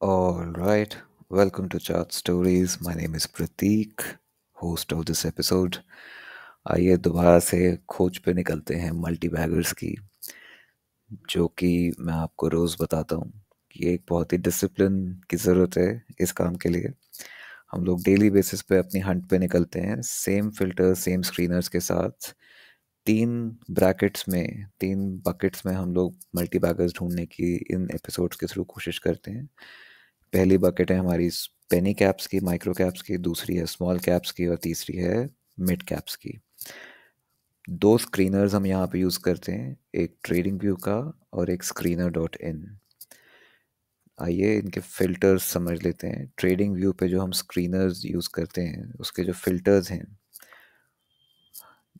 All right, welcome to Chat Stories. My name is Prateek, host of this episode. आइए दोबारा से खोज पे निकलते हैं मल्टी बैगर्स की, जो कि मैं आपको रोज़ बताता हूँ कि एक बहुत ही डिसिप्लिन की ज़रूरत है इस काम के लिए। हम लोग डेली बेसिस पे अपनी हंट पे निकलते हैं, सेम फिल्टर सेम स्क्रीनर्स के साथ। तीन ब्रैकेट्स में, तीन बकेट्स में हम लोग मल्टी बैगर्स ढूंढने की इन एपिसोड्स के थ्रू कोशिश करते हैं। पहली बकेट है हमारी पेनी कैप्स की, माइक्रो कैप्स की, दूसरी है स्मॉल कैप्स की और तीसरी है मिड कैप्स की। दो स्क्रीनर्स हम यहाँ पे यूज़ करते हैं, एक ट्रेडिंग व्यू का और एक स्क्रीनर डॉट इन। आइए इनके फिल्टर्स समझ लेते हैं। ट्रेडिंग व्यू पे जो हम स्क्रीनर्स यूज़ करते हैं उसके जो फिल्टर्स हैं,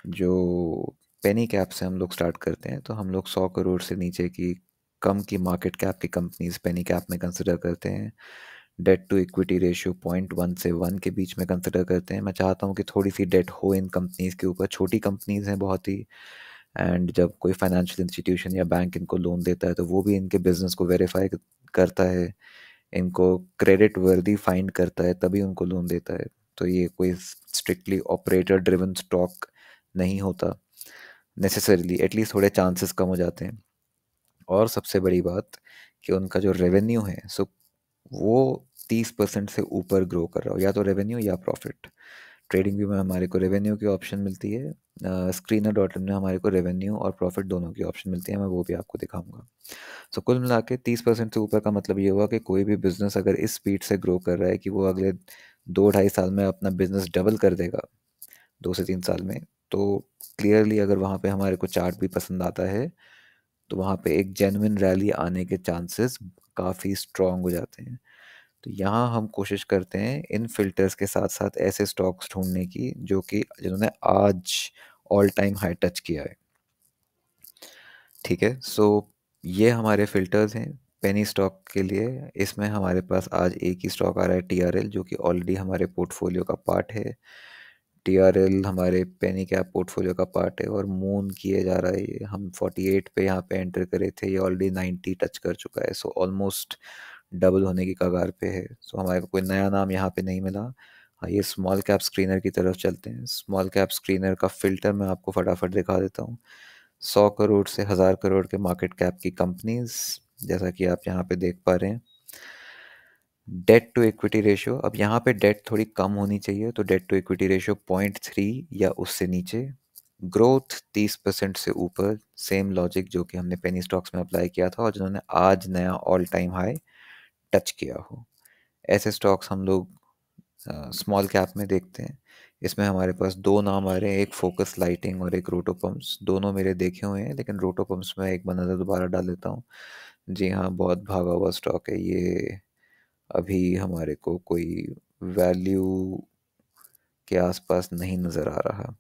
जो पेनी कैप से हम लोग स्टार्ट करते हैं, तो हम लोग 100 करोड़ से नीचे की कम की मार्केट कैप की कंपनीज पेनी कैप में कंसिडर करते हैं। डेट टू इक्विटी रेशियो 0.1 से 1 के बीच में कंसिडर करते हैं। मैं चाहता हूँ कि थोड़ी सी डेट हो इन कंपनीज के ऊपर। छोटी कंपनीज हैं बहुत ही, एंड जब कोई फाइनेंशियल इंस्टीट्यूशन या बैंक इनको लोन देता है तो वो भी इनके बिजनेस को वेरीफाई करता है, इनको क्रेडिट वर्दी फाइंड करता है, तभी उनको लोन देता है। तो ये कोई स्ट्रिक्टली ऑपरेटर ड्रिवन स्टॉक नहीं होता नेसेसरीली, एटलीस्ट थोड़े चांसेस कम हो जाते हैं। और सबसे बड़ी बात कि उनका जो रेवेन्यू है, सो वो 30% से ऊपर ग्रो कर रहा हो, या तो रेवेन्यू या प्रॉफिट। ट्रेडिंग व्यू में हमारे को रेवेन्यू की ऑप्शन मिलती है, स्क्रीनर डॉट इन में हमारे को रेवेन्यू और प्रॉफिट दोनों की ऑप्शन मिलती है। मैं वो भी आपको दिखाऊंगा। सो कुल मिला के 30% से ऊपर का मतलब ये हुआ कि कोई भी बिजनेस अगर इस स्पीड से ग्रो कर रहा है कि वो अगले 2-2.5 साल में अपना बिजनेस डबल कर देगा, 2 से 3 साल में, तो क्लियरली अगर वहाँ पे हमारे को चार्ट भी पसंद आता है तो वहाँ पे एक जेन्युइन रैली आने के चांसेस काफ़ी स्ट्रॉन्ग हो जाते हैं। तो यहाँ हम कोशिश करते हैं इन फिल्टर्स के साथ साथ ऐसे स्टॉक्स ढूंढने की जो कि जिन्होंने आज ऑल टाइम हाई टच किया है। ठीक है, सो ये हमारे फिल्टर्स हैं पेनी स्टॉक के लिए। इसमें हमारे पास आज एक ही स्टॉक आ रहा है, टीआरएल, जो कि ऑलरेडी हमारे पोर्टफोलियो का पार्ट है। टीआरएल हमारे पेनी कैप पोर्टफोलियो का पार्ट है और मून किए जा रहा है। ये हम 48 पे यहाँ पे एंटर करे थे, ये ऑलरेडी 90 टच कर चुका है, सो ऑलमोस्ट डबल होने की कगार पे है। सो हमारे को कोई नया नाम यहाँ पे नहीं मिला। हाँ, ये स्मॉल कैप स्क्रीनर की तरफ चलते हैं। स्मॉल कैप स्क्रीनर का फिल्टर मैं आपको फटाफट दिखा देता हूँ। 100 करोड़ से 1000 करोड़ के मार्केट कैप की कंपनीज, जैसा कि आप यहाँ पे देख पा रहे हैं। डेट टू इक्विटी रेशियो, अब यहाँ पे डेट थोड़ी कम होनी चाहिए, तो डेट टू इक्विटी रेशियो 0.3 या उससे नीचे। ग्रोथ 30% से ऊपर, सेम लॉजिक जो कि हमने पेनी स्टॉक्स में अप्लाई किया था और जिन्होंने आज नया ऑल टाइम हाई टच किया हो, ऐसे स्टॉक्स हम लोग स्मॉल कैप में देखते हैं। इसमें हमारे पास दो नाम आ रहे हैं, एक फोकस लाइटिंग और एक रोटो पम्प्स। दोनों मेरे देखे हुए हैं, लेकिन रोटो पम्प्स में एक बार नज़र दोबारा डाल देता हूँ। जी हाँ, बहुत भागा हुआ स्टॉक है ये। अभी हमारे को कोई वैल्यू के आसपास नहीं नज़र आ रहा।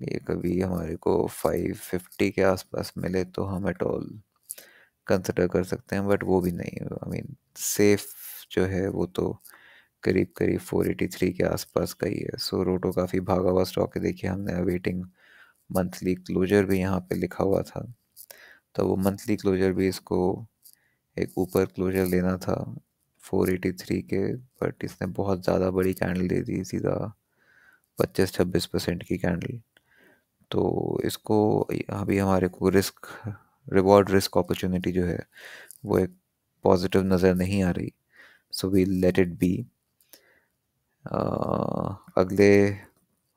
ये कभी हमारे को 550 के आसपास मिले तो हम एट ऑल कंसिडर कर सकते हैं, बट वो भी नहीं। आई मीन सेफ जो है वो तो करीब करीब 483 के आसपास का ही है। सो रोटो काफ़ी भागा हुआ स्टॉक है। देखिए, हमने अवेटिंग मंथली क्लोजर भी यहाँ पे लिखा हुआ था, तो वो मंथली क्लोजर भी इसको एक ऊपर क्लोजर लेना था 483 के, बट इसने बहुत ज़्यादा बड़ी कैंडल दे दी, सीधा 25-26% की कैंडल। तो इसको अभी हमारे को रिस्क रिवॉर्ड रिस्क अपॉर्चुनिटी जो है वो एक पॉजिटिव नज़र नहीं आ रही। So we let it be. अगले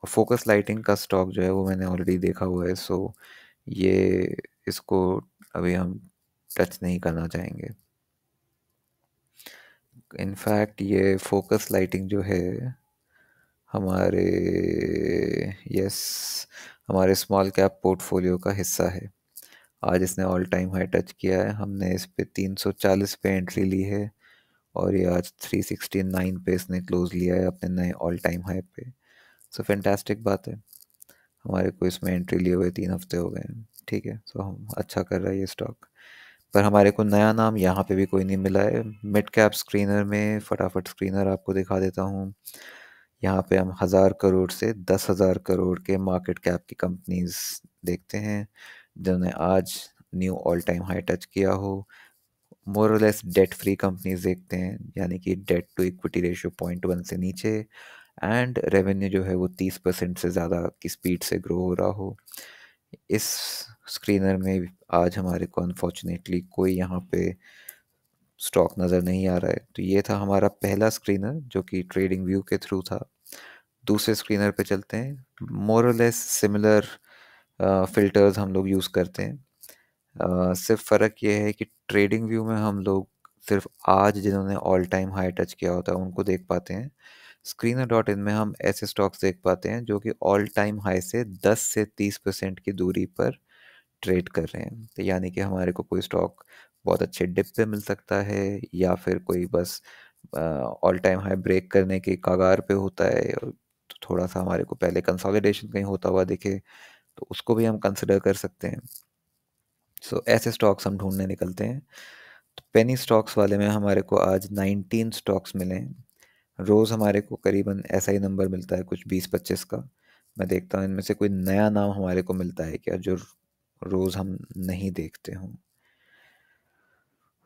फोकस लाइटिंग का स्टॉक जो है वो मैंने ऑलरेडी देखा हुआ है, सो ये इसको अभी हम टच नहीं करना चाहेंगे। इनफैक्ट ये फोकस लाइटिंग जो है हमारे, यस, हमारे स्मॉल कैप पोर्टफोलियो का हिस्सा है। आज इसने ऑल टाइम हाई टच किया है। हमने इस पे 340 पे एंट्री ली है और ये आज 369 पे इसने क्लोज लिया है अपने नए ऑल टाइम हाई पे। सो फैंटास्टिक बात है। हमारे को इसमें एंट्री लिए हुए 3 हफ्ते हो गए हैं। ठीक है, सो हम अच्छा कर रहा है ये स्टॉक। पर हमारे को नया नाम यहाँ पे भी कोई नहीं मिला है। मिड कैप स्क्रीनर में फटाफट स्क्रीनर आपको दिखा देता हूँ। यहाँ पे हम 1000 करोड़ से 10,000 करोड़ के मार्केट कैप की कंपनीज देखते हैं जिन्होंने आज knew all time high touch किया हो। मोर और लेस डेट फ्री कंपनीज देखते हैं, यानी कि डेट टू इक्विटी रेशियो 0.1 से नीचे, एंड रेवेन्यू जो है वो 30% से ज़्यादा की स्पीड से ग्रो हो रहा हो। इस स्क्रीनर में आज हमारे को अनफॉर्चुनेटली कोई यहाँ पे स्टॉक नज़र नहीं आ रहा है। तो ये था हमारा पहला स्क्रीनर जो कि ट्रेडिंग व्यू के थ्रू था। दूसरे स्क्रीनर पे चलते हैं। मोर और लेस सिमिलर फिल्टर्स हम लोग यूज़ करते हैं। सिर्फ फ़र्क ये है कि ट्रेडिंग व्यू में हम लोग सिर्फ आज जिन्होंने ऑल टाइम हाई टच किया होता है उनको देख पाते हैं। स्क्रीनर डॉट इन में हम ऐसे स्टॉक्स देख पाते हैं जो कि ऑल टाइम हाई से 10 से 30% की दूरी पर ट्रेड कर रहे हैं। तो यानी कि हमारे को कोई स्टॉक बहुत अच्छे डिप पे मिल सकता है, या फिर कोई बस ऑल टाइम हाई ब्रेक करने के कगार पे होता है, और तो थोड़ा सा हमारे को पहले कंसोलिडेशन कहीं होता हुआ दिखे तो उसको भी हम कंसिडर कर सकते हैं। सो ऐसे स्टॉक्स हम ढूंढने निकलते हैं। तो पेनी स्टॉक्स वाले में हमारे को आज 19 स्टॉक्स मिले हैं। रोज़ हमारे को करीबन ऐसा ही नंबर मिलता है, कुछ 20-25 का। मैं देखता हूँ इनमें से कोई नया नाम हमारे को मिलता है क्या जो रोज़ हम नहीं देखते हों।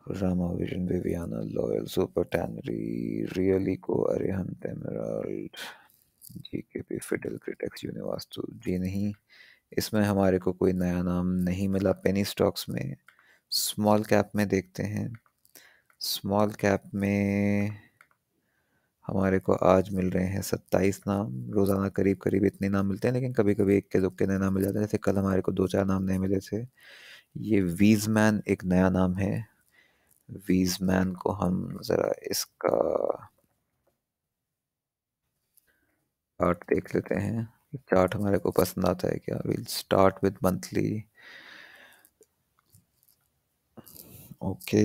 Rama vision, Viviana, Loyal, Super Tannery, रियलिको, अरिहंत, एमराल्ड, जीकेपी, फिडेल, क्रिटेक्स, यूनिवास्तु। जी नहीं, इसमें हमारे को कोई नया नाम नहीं मिला पेनी स्टॉक्स में। स्मॉल कैप में देखते हैं। स्मॉल कैप में हमारे को आज मिल रहे हैं 27 नाम। रोज़ाना करीब करीब इतने नाम मिलते हैं, लेकिन कभी कभी इक्के दुक्के नए नाम मिल जाते हैं। जैसे कल हमारे को 2-4 नाम नए मिले थे। ये वीजमैन एक नया नाम है। वीजमैन को हम ज़रा इसका चार्ट देख लेते हैं। चार्ट हमारे को पसंद आता है क्या? Will start with monthly. Okay,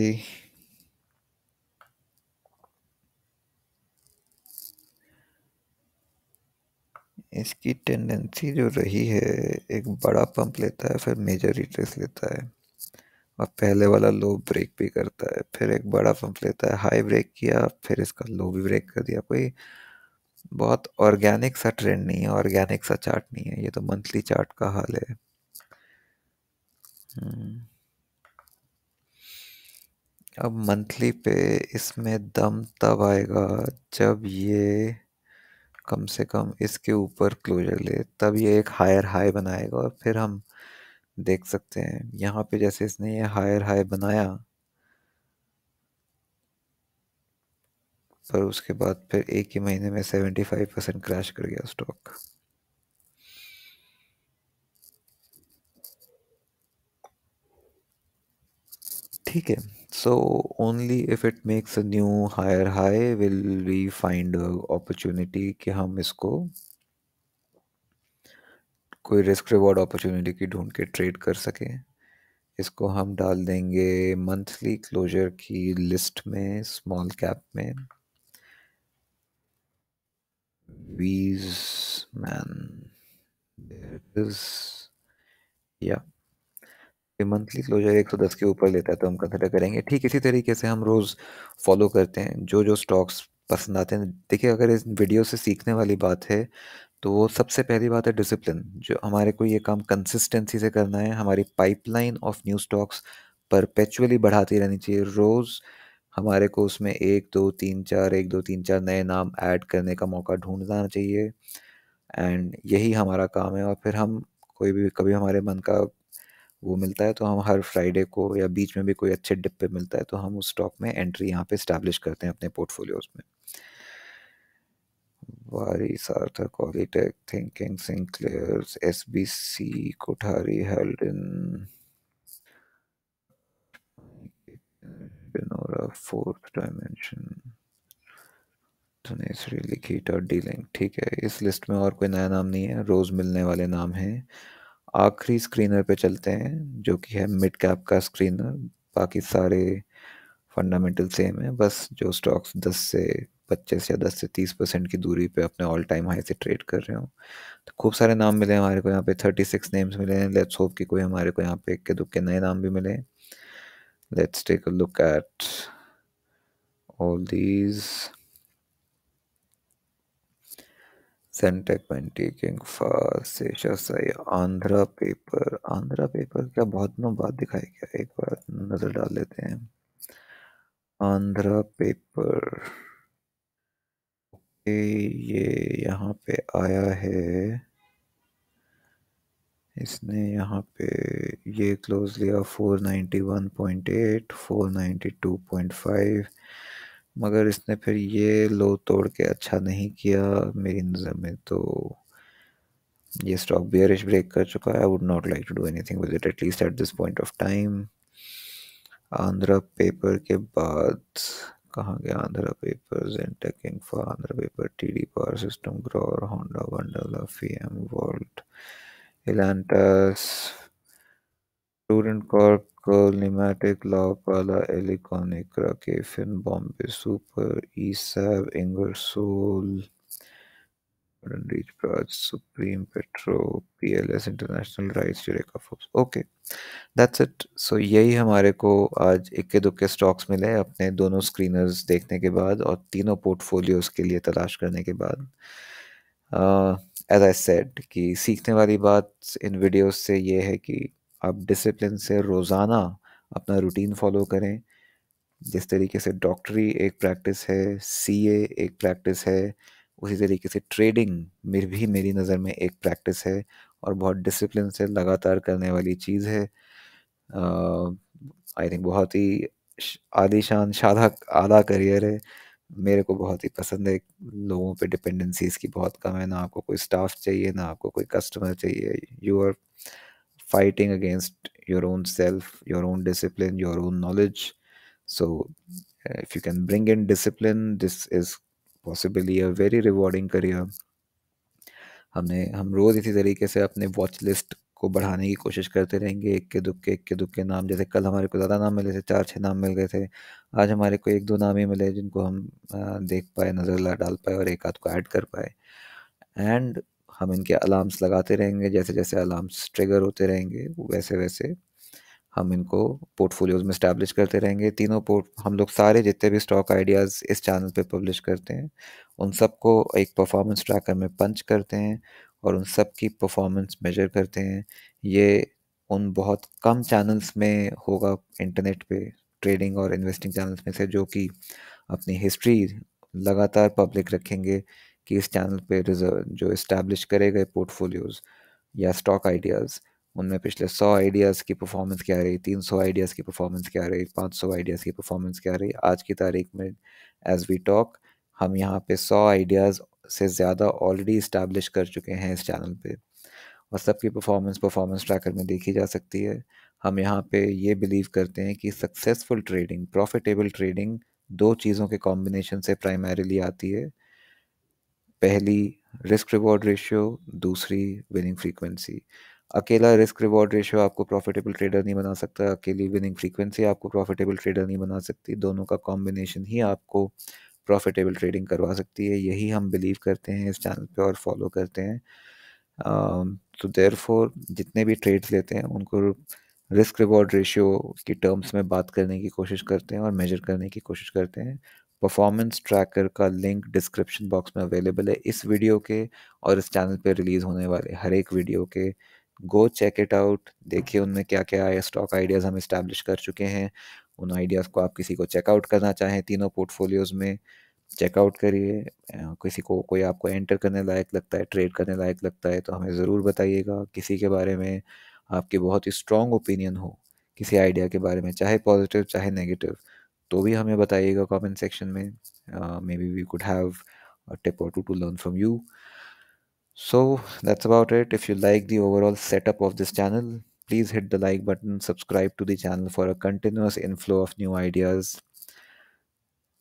इसकी टेंडेंसी जो रही है, एक बड़ा पंप लेता है, फिर मेजर रिट्रेस लेता है, और पहले वाला लो ब्रेक भी करता है, फिर एक बड़ा पंप लेता है, हाई ब्रेक किया, फिर इसका लो भी ब्रेक कर दिया। कोई बहुत ऑर्गेनिक सा ट्रेंड नहीं है, ऑर्गेनिक सा चार्ट नहीं है। ये तो मंथली चार्ट का हाल है। हम्म, अब मंथली पे इसमें दम तब आएगा जब ये कम से कम इसके ऊपर क्लोजर ले, तब ये एक हायर हाई बनाएगा, और फिर हम देख सकते हैं यहाँ पे जैसे इसने ये हायर हाई बनाया, पर उसके बाद फिर एक ही महीने में 75% क्रैश कर गया स्टॉक। ठीक है, so only if it makes a new higher high will we find opportunity कि हम इसको कोई रिस्क रिवॉर्ड अपॉर्चुनिटी की ढूंढ के ट्रेड कर सकें। इसको हम डाल देंगे मंथली क्लोजर की लिस्ट में, स्मॉल कैप में, वीज मैन इज, या मंथली क्लोजर 110 के ऊपर लेता है तो हम कंसिडर करेंगे। ठीक इसी तरीके से हम रोज़ फॉलो करते हैं जो जो स्टॉक्स पसंद आते हैं। देखिए, अगर इस वीडियो से सीखने वाली बात है तो वो सबसे पहली बात है डिसिप्लिन। जो हमारे को ये काम कंसिस्टेंसी से करना है। हमारी pipeline of new stocks perpetually बढ़ाती रहनी चाहिए। रोज़ हमारे को उसमें 1 2 3 4 नए नाम ऐड करने का मौका ढूंढना चाहिए, एंड यही हमारा काम है। और फिर हम कोई भी कभी हमारे मन का वो मिलता है तो हम हर फ्राइडे को या बीच में भी कोई अच्छे डिप पे मिलता है तो हम उस स्टॉक में एंट्री यहाँ पे स्टैब्लिश करते हैं अपने पोर्टफोलियोज में। वारी, सार्थक, ऑलिटेक, थिंकिंग, सिंक्लेयर्स, एसबीसी, कोठारी, हेल्डन, बिनोरा, फोर्थ डायमेंशन, धनेश्वरी, लिखित और डीलिंग। ठीक है, इस लिस्ट में और कोई नया नाम नहीं है, रोज मिलने वाले नाम हैं। आखिरी स्क्रीनर पे चलते हैं जो कि है मिड कैप का स्क्रीनर। बाकी सारे फंडामेंटल सेम है, बस जो स्टॉक्स 10 से 25 या 10 से 30% की दूरी पे अपने ऑल टाइम हाई से ट्रेड कर रहे हो। तो खूब सारे नाम मिले हमारे को यहाँ पे, 36 नेम्स मिले हैं। लेट्स होप कि कोई हमारे को यहाँ पे इक्के दुक्के नए नाम भी मिले। Let's take a look at all these. सेंटेक, पेंटी, किंग फास्ट, शेषासाई, आंध्रा पेपर। आंध्रा पेपर क्या बहुत दिनों बाद दिखाई क्या? एक बार नज़र डाल लेते हैं। आंध्रा पेपर, ये यहाँ पे आया है, इसने यहाँ पे ये क्लोज लिया 491.8, 492.5, मगर इसने फिर ये लो तोड़ के अच्छा नहीं किया मेरी नज़र में। तो ये स्टॉक बेयरिश ब्रेक कर चुका है। I would not like to do anything with it at least at this point of time. Andhra paper के बाद कहाँ गया आंध्रा पेपर? जेंटेक, इंफा, Andhra paper, TD power system, ग्रोर, होंडा, वंडरला, फीएम, वोल्ट, एलांटस, स्टूडेंट कॉर्प, कर्ल, निमैटिक, लाओपाला, एलिकॉनिक, राकेफिन, बॉम्बे सुपर, ईसैब, इंगरसोल, रीच Praj, supreme petro, PLS international, RITES, Eureka Forbes. Okay, that's it. So यही हमारे को आज इक्के दुक्के स्टॉक्स मिले अपने दोनों स्क्रीनर्स देखने के बाद और तीनों पोर्टफोलियोज के लिए तलाश करने के बाद। एज आई सेड कि सीखने वाली बात इन वीडियोस से ये है कि आप डिसिप्लिन से रोज़ाना अपना रूटीन फॉलो करें। जिस तरीके से डॉक्टरी एक प्रैक्टिस है, सीए एक प्रैक्टिस है, उसी तरीके से ट्रेडिंग मेरी नज़र में एक प्रैक्टिस है और बहुत डिसिप्लिन से लगातार करने वाली चीज़ है। आई थिंक बहुत ही आलीशान शादा आला करियर है। मेरे को बहुत ही पसंद है। लोगों पे डिपेंडेंसीज की बहुत कम है, ना आपको कोई स्टाफ चाहिए, ना आपको कोई कस्टमर चाहिए। You are fighting against your own self, your own discipline, your own knowledge. So, if you can bring in discipline, this is possibly a very rewarding career. हम रोज़ इसी तरीके से अपने वॉच लिस्ट को बढ़ाने की कोशिश करते रहेंगे। इक्के दुक्के नाम, जैसे कल हमारे को ज़्यादा नाम मिले थे, 4-6 नाम मिल गए थे। आज हमारे को 1-2 नाम ही मिले जिनको हम देख पाए, नज़र डाल पाए और एक आध को ऐड कर पाए। एंड हम इनके अलार्म्स लगाते रहेंगे। जैसे जैसे अलार्म्स ट्रिगर होते रहेंगे वैसे वैसे हम इनको पोर्टफोलियोज में स्टैब्लिश करते रहेंगे। तीनों पोर्ट हम लोग सारे जितने भी स्टॉक आइडियाज़ इस चैनल पे पब्लिश करते हैं, उन सबको एक परफॉर्मेंस ट्रैकर में पंच करते हैं और उन सब की परफॉर्मेंस मेजर करते हैं। ये उन बहुत कम चैनल्स में होगा इंटरनेट पे, ट्रेडिंग और इन्वेस्टिंग चैनल्स में से, जो कि अपनी हिस्ट्री लगातार पब्लिक रखेंगे कि इस चैनल पे रिजर्व जो इस्टेब्लिश करे गए पोर्टफोलियोज या स्टॉक आइडियाज़, उनमें पिछले 100 आइडियाज़ की परफॉर्मेंस क्या रही, 300 आइडियाज़ की परफॉर्मेंस क्या रही, 500 आइडियाज़ की परफॉर्मेंस क्या रही। आज की तारीख में एज वी टॉक हम यहाँ पे 100 आइडियाज़ से ज़्यादा ऑलरेडी इस्टेब्लिश कर चुके हैं इस चैनल पे और सबकी परफॉर्मेंस ट्रैकर में देखी जा सकती है। हम यहाँ पे ये बिलीव करते हैं कि सक्सेसफुल ट्रेडिंग, प्रॉफिटेबल ट्रेडिंग दो चीज़ों के कॉम्बिनेशन से प्राइमरीली आती है। पहली रिस्क रिवॉर्ड रेशियो, दूसरी विनिंग फ्रीक्वेंसी। अकेला रिस्क रिवॉर्ड रेशियो आपको प्रॉफिटेबल ट्रेडर नहीं बना सकता, अकेली विनिंग फ्रीक्वेंसी आपको प्रॉफिटेबल ट्रेडर नहीं बना सकती। दोनों का कॉम्बिनेशन ही आपको प्रॉफिटेबल ट्रेडिंग करवा सकती है। यही हम बिलीव करते हैं इस चैनल पे और फॉलो करते हैं। तो देयरफॉर जितने भी ट्रेड्स लेते हैं उनको रिस्क रिवॉर्ड रेशियो की टर्म्स में बात करने की कोशिश करते हैं और मेजर करने की कोशिश करते हैं। परफॉर्मेंस ट्रैकर का लिंक डिस्क्रिप्शन बॉक्स में अवेलेबल है इस वीडियो के और इस चैनल पे रिलीज़ होने वाले हर एक वीडियो के। गो चेक इट आउट, देखिए उनमें क्या क्या है स्टॉक आइडियाज़ हम इस्टेब्लिश कर चुके हैं। उन आइडियाज़ को आप किसी को चेकआउट करना चाहें तीनों पोर्टफोलियोज़ में, चेकआउट करिए। किसी को कोई आपको एंटर करने लायक लगता है, ट्रेड करने लायक लगता है तो हमें ज़रूर बताइएगा। किसी के बारे में आपकी बहुत ही स्ट्रॉन्ग ओपिनियन हो किसी आइडिया के बारे में, चाहे पॉजिटिव चाहे नेगेटिव, तो भी हमें बताइएगा कमेंट सेक्शन में। Maybe we could have a tip or two to learn from you. So that's about it. If you like the overall setup of this channel, please hit the like button, subscribe to the channel for a continuous inflow of new ideas,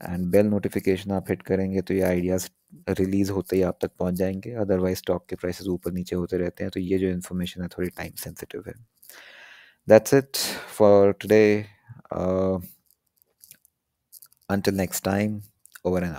and bell notification आप hit करेंगे तो ये ideas release होते ही आप तक पहुंच जाएंगे। Otherwise stock के प्राइसेस ऊपर नीचे होते रहते हैं, तो ये जो इन्फॉर्मेशन है थोड़ी टाइम सेंसिटिव है। That's it for today. Until next time, over and out.